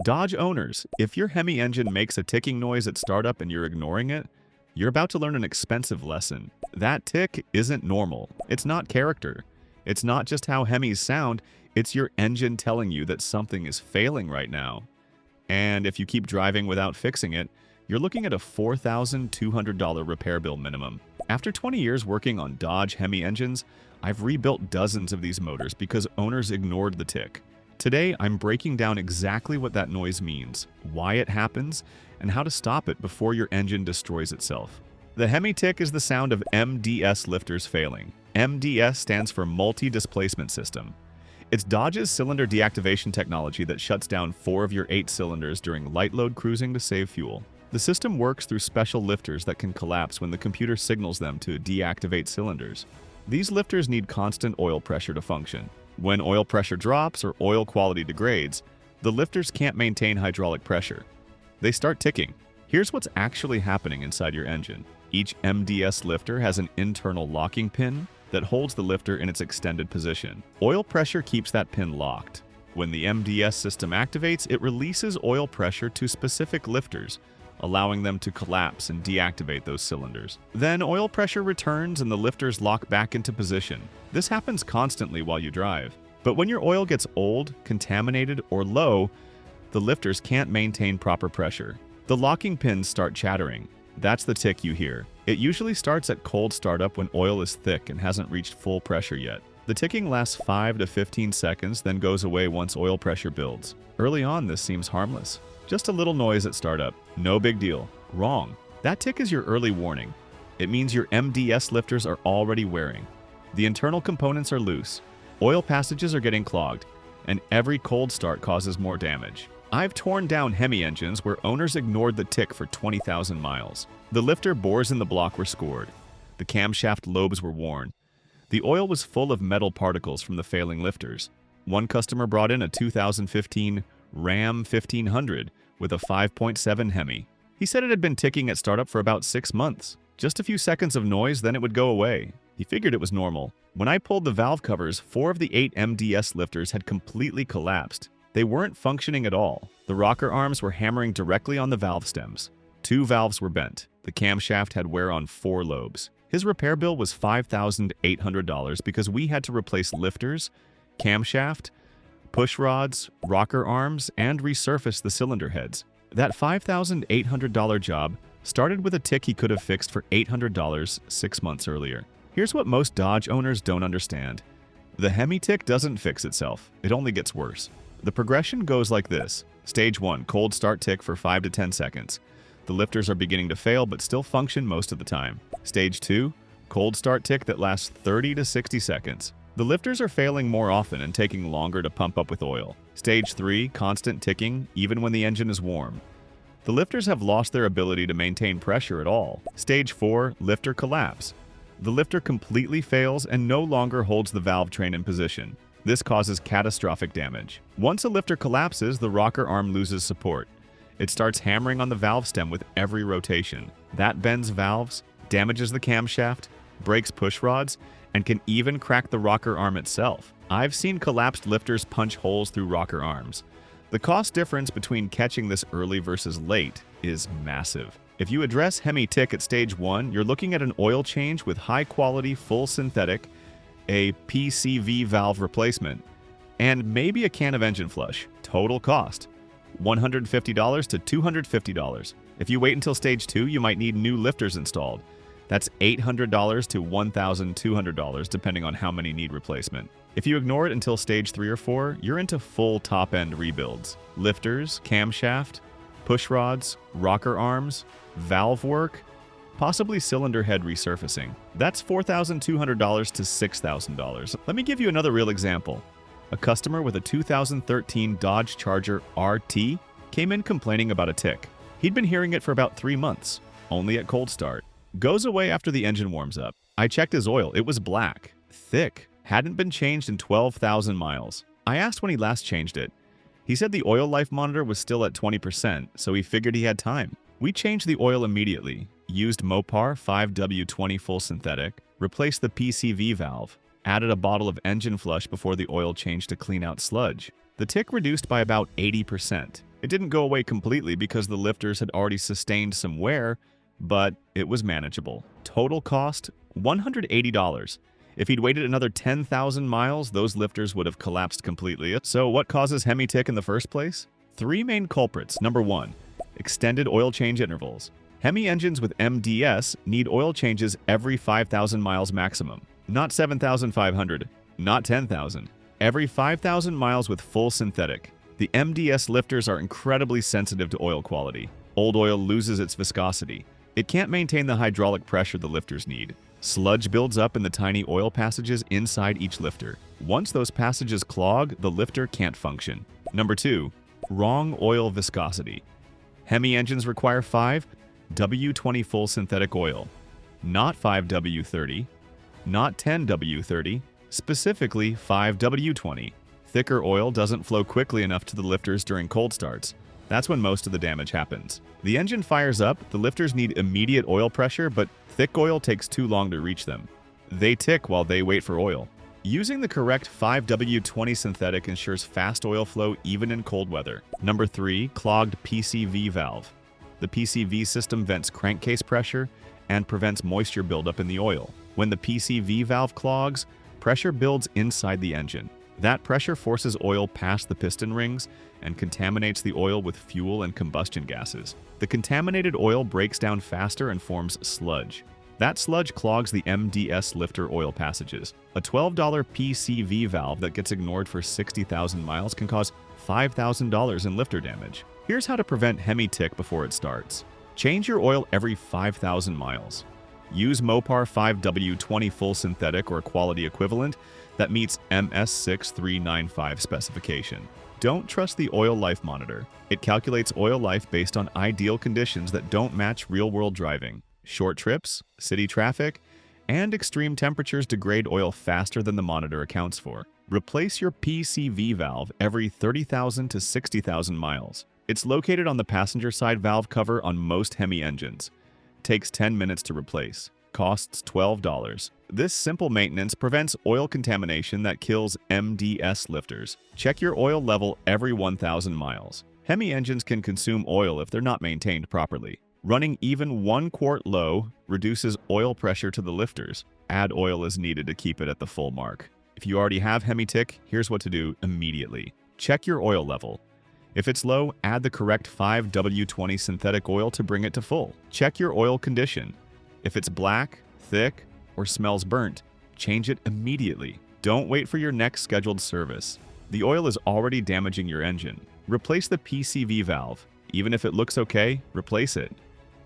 Dodge owners, if your Hemi engine makes a ticking noise at startup and you're ignoring it, you're about to learn an expensive lesson. That tick isn't normal. It's not character. It's not just how Hemis sound, it's your engine telling you that something is failing right now. And if you keep driving without fixing it, you're looking at a $4,200 repair bill minimum. After 20 years working on Dodge Hemi engines, I've rebuilt dozens of these motors because owners ignored the tick. Today, I'm breaking down exactly what that noise means, why it happens, and how to stop it before your engine destroys itself. The Hemi tick is the sound of MDS lifters failing. MDS stands for Multi-Displacement System. It's Dodge's cylinder deactivation technology that shuts down 4 of your 8 cylinders during light load cruising to save fuel. The system works through special lifters that can collapse when the computer signals them to deactivate cylinders. These lifters need constant oil pressure to function. When oil pressure drops or oil quality degrades, the lifters can't maintain hydraulic pressure. They start ticking. Here's what's actually happening inside your engine. Each MDS lifter has an internal locking pin that holds the lifter in its extended position. Oil pressure keeps that pin locked. When the MDS system activates, it releases oil pressure to specific lifters, allowing them to collapse and deactivate those cylinders. Then oil pressure returns and the lifters lock back into position. This happens constantly while you drive. But when your oil gets old, contaminated, or low, the lifters can't maintain proper pressure. The locking pins start chattering. That's the tick you hear. It usually starts at cold startup when oil is thick and hasn't reached full pressure yet. The ticking lasts 5 to 15 seconds, then goes away once oil pressure builds. Early on, this seems harmless. Just a little noise at startup. No big deal. Wrong. That tick is your early warning. It means your MDS lifters are already wearing. The internal components are loose. Oil passages are getting clogged, and every cold start causes more damage. I've torn down Hemi engines where owners ignored the tick for 20,000 miles. The lifter bores in the block were scored. The camshaft lobes were worn. The oil was full of metal particles from the failing lifters. One customer brought in a 2015 Ram 1500 with a 5.7 Hemi. He said it had been ticking at startup for about 6 months. Just a few seconds of noise, then it would go away. He figured it was normal. When I pulled the valve covers, 4 of the 8 MDS lifters had completely collapsed. They weren't functioning at all. The rocker arms were hammering directly on the valve stems. 2 valves were bent. The camshaft had wear on 4 lobes. His repair bill was $5,800 because we had to replace lifters, camshaft, push rods, rocker arms, and resurface the cylinder heads. That $5,800 job started with a tick he could have fixed for $800 6 months earlier. Here's what most Dodge owners don't understand. The Hemi tick doesn't fix itself. It only gets worse. The progression goes like this. Stage 1, cold start tick for 5 to 10 seconds. The lifters are beginning to fail but still function most of the time. Stage 2, cold start tick that lasts 30 to 60 seconds. The lifters are failing more often and taking longer to pump up with oil. Stage 3, constant ticking even when the engine is warm. The lifters have lost their ability to maintain pressure at all. Stage 4, lifter collapse. The lifter completely fails and no longer holds the valve train in position. This causes catastrophic damage. Once a lifter collapses, the rocker arm loses support. It starts hammering on the valve stem with every rotation. That bends valves, damages the camshaft, breaks push rods, and can even crack the rocker arm itself. I've seen collapsed lifters punch holes through rocker arms. The cost difference between catching this early versus late is massive. If you address Hemi tick at stage 1, you're looking at an oil change with high-quality, full synthetic, a PCV valve replacement, and maybe a can of engine flush. Total cost, $150 to $250. If you wait until stage 2, you might need new lifters installed. That's $800 to $1,200 depending on how many need replacement. If you ignore it until stage 3 or 4, you're into full top-end rebuilds. Lifters, camshaft, push rods, rocker arms, valve work, possibly cylinder head resurfacing. That's $4,200 to $6,000. Let me give you another real example. A customer with a 2013 Dodge Charger RT came in complaining about a tick. He'd been hearing it for about 3 months, only at cold start. Goes away after the engine warms up. I checked his oil. It was black, thick, hadn't been changed in 12,000 miles. I asked when he last changed it. He said the oil life monitor was still at 20%, so he figured he had time. We changed the oil immediately, used Mopar 5W20 full synthetic, replaced the PCV valve, added a bottle of engine flush before the oil change to clean out sludge. The tick reduced by about 80%. It didn't go away completely because the lifters had already sustained some wear, but it was manageable. Total cost, $180. If he'd waited another 10,000 miles, those lifters would have collapsed completely. So what causes Hemi tick in the first place? Three main culprits. Number 1, extended oil change intervals. Hemi engines with MDS need oil changes every 5,000 miles maximum. Not 7,500, not 10,000. Every 5,000 miles with full synthetic. The MDS lifters are incredibly sensitive to oil quality. Old oil loses its viscosity. It can't maintain the hydraulic pressure the lifters need. Sludge builds up in the tiny oil passages inside each lifter. Once those passages clog, the lifter can't function. Number 2, wrong oil viscosity. Hemi engines require 5W20 full synthetic oil, not 5W30, not 10W30, specifically 5W20. Thicker oil doesn't flow quickly enough to the lifters during cold starts. That's when most of the damage happens. The engine fires up, the lifters need immediate oil pressure, but thick oil takes too long to reach them. They tick while they wait for oil. Using the correct 5W20 synthetic ensures fast oil flow even in cold weather. Number 3, clogged PCV valve. The PCV system vents crankcase pressure and prevents moisture buildup in the oil. When the PCV valve clogs, pressure builds inside the engine. That pressure forces oil past the piston rings and contaminates the oil with fuel and combustion gases. The contaminated oil breaks down faster and forms sludge. That sludge clogs the MDS lifter oil passages. A $12 PCV valve that gets ignored for 60,000 miles can cause $5,000 in lifter damage. Here's how to prevent Hemi tick before it starts. Change your oil every 5,000 miles. Use Mopar 5W20 full synthetic or quality equivalent that meets MS6395 specification. Don't trust the oil life monitor. It calculates oil life based on ideal conditions that don't match real-world driving. Short trips, city traffic, and extreme temperatures degrade oil faster than the monitor accounts for. Replace your PCV valve every 30,000 to 60,000 miles. It's located on the passenger side valve cover on most Hemi engines. Takes 10 minutes to replace. Costs $12. This simple maintenance prevents oil contamination that kills MDS lifters. Check your oil level every 1,000 miles. Hemi engines can consume oil if they're not maintained properly. Running even 1 quart low reduces oil pressure to the lifters. Add oil as needed to keep it at the full mark. If you already have Hemi tick, here's what to do immediately. Check your oil level. If it's low, add the correct 5W20 synthetic oil to bring it to full. Check your oil condition. If it's black, thick, or smells burnt, change it immediately. Don't wait for your next scheduled service. The oil is already damaging your engine. Replace the PCV valve. Even if it looks okay, replace it.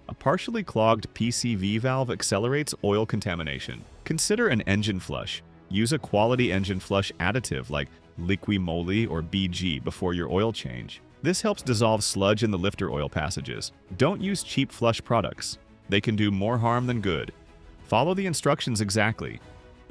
A partially clogged PCV valve accelerates oil contamination. Consider an engine flush. Use a quality engine flush additive like Liqui Moly or BG before your oil change. This helps dissolve sludge in the lifter oil passages. Don't use cheap flush products. They can do more harm than good. Follow the instructions exactly.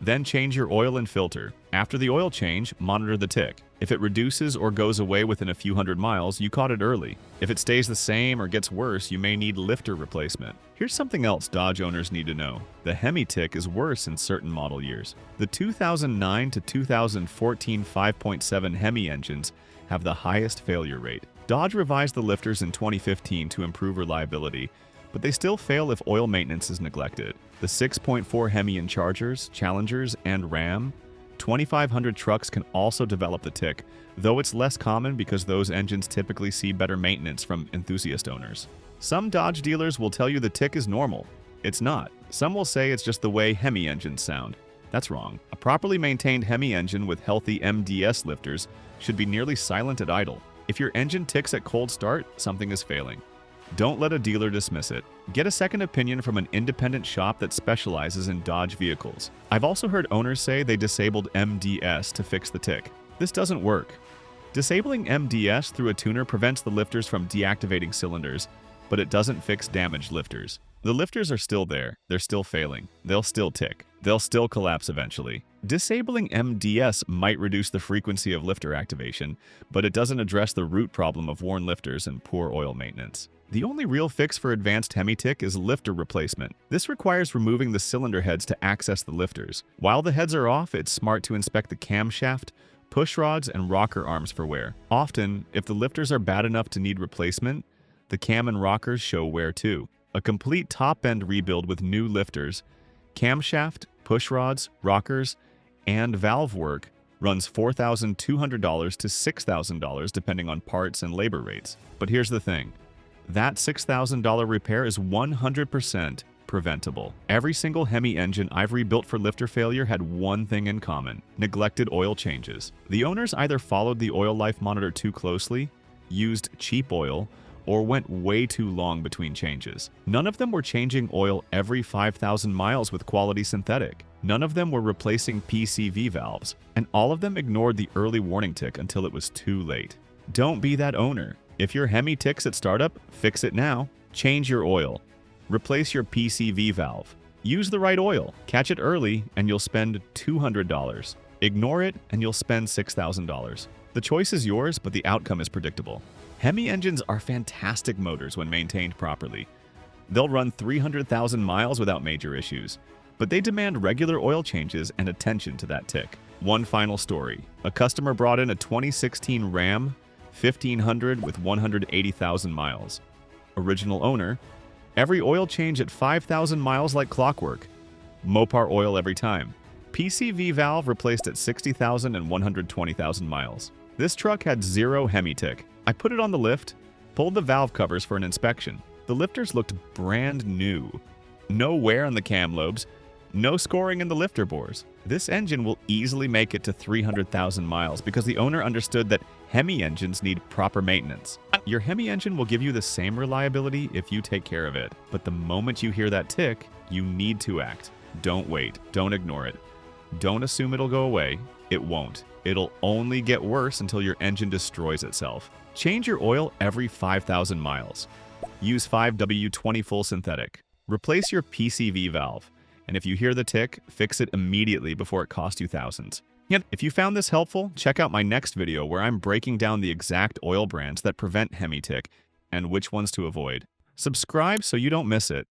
Then change your oil and filter. After the oil change, monitor the tick. If it reduces or goes away within a few hundred miles, you caught it early. If it stays the same or gets worse, you may need lifter replacement. Here's something else Dodge owners need to know. The Hemi tick is worse in certain model years. The 2009 to 2014 5.7 Hemi engines have the highest failure rate. Dodge revised the lifters in 2015 to improve reliability, but they still fail if oil maintenance is neglected. The 6.4 Hemi in Chargers, Challengers, and Ram 2500 trucks can also develop the tick, though it's less common because those engines typically see better maintenance from enthusiast owners. Some Dodge dealers will tell you the tick is normal. It's not. Some will say it's just the way Hemi engines sound. That's wrong. A properly maintained Hemi engine with healthy MDS lifters should be nearly silent at idle. If your engine ticks at cold start, something is failing. Don't let a dealer dismiss it. Get a second opinion from an independent shop that specializes in Dodge vehicles. I've also heard owners say they disabled MDS to fix the tick. This doesn't work. Disabling MDS through a tuner prevents the lifters from deactivating cylinders, but it doesn't fix damaged lifters. The lifters are still there. They're still failing. They'll still tick. They'll still collapse eventually. Disabling MDS might reduce the frequency of lifter activation, but it doesn't address the root problem of worn lifters and poor oil maintenance. The only real fix for advanced Hemi tick is lifter replacement. This requires removing the cylinder heads to access the lifters. While the heads are off, it's smart to inspect the camshaft, push rods, and rocker arms for wear. Often, if the lifters are bad enough to need replacement, the cam and rockers show wear too. A complete top-end rebuild with new lifters, camshaft, push rods, rockers, and valve work runs $4,200 to $6,000 depending on parts and labor rates. But here's the thing. That $6,000 repair is 100% preventable. Every single Hemi engine I've rebuilt for lifter failure had one thing in common: neglected oil changes. The owners either followed the oil life monitor too closely, used cheap oil, or went way too long between changes. None of them were changing oil every 5,000 miles with quality synthetic. None of them were replacing PCV valves, and all of them ignored the early warning tick until it was too late. Don't be that owner. If your Hemi ticks at startup, fix it now. Change your oil. Replace your PCV valve. Use the right oil. Catch it early and you'll spend $200. Ignore it and you'll spend $6,000. The choice is yours, but the outcome is predictable. Hemi engines are fantastic motors when maintained properly. They'll run 300,000 miles without major issues, but they demand regular oil changes and attention to that tick. One final story. A customer brought in a 2016 Ram 1500 with 180,000 miles. Original owner. Every oil change at 5,000 miles like clockwork. Mopar oil every time. PCV valve replaced at 60,000 and 120,000 miles. This truck had zero Hemi tick. I put it on the lift, pulled the valve covers for an inspection. The lifters looked brand new. No wear on the cam lobes, no scoring in the lifter bores. This engine will easily make it to 300,000 miles because the owner understood that Hemi engines need proper maintenance. Your Hemi engine will give you the same reliability if you take care of it. But the moment you hear that tick, you need to act. Don't wait. Don't ignore it. Don't assume it'll go away. It won't. It'll only get worse until your engine destroys itself. Change your oil every 5,000 miles. Use 5W20 full synthetic. Replace your PCV valve. And if you hear the tick, fix it immediately before it costs you thousands. Yet, if you found this helpful, check out my next video where I'm breaking down the exact oil brands that prevent Hemi tick and which ones to avoid. Subscribe so you don't miss it.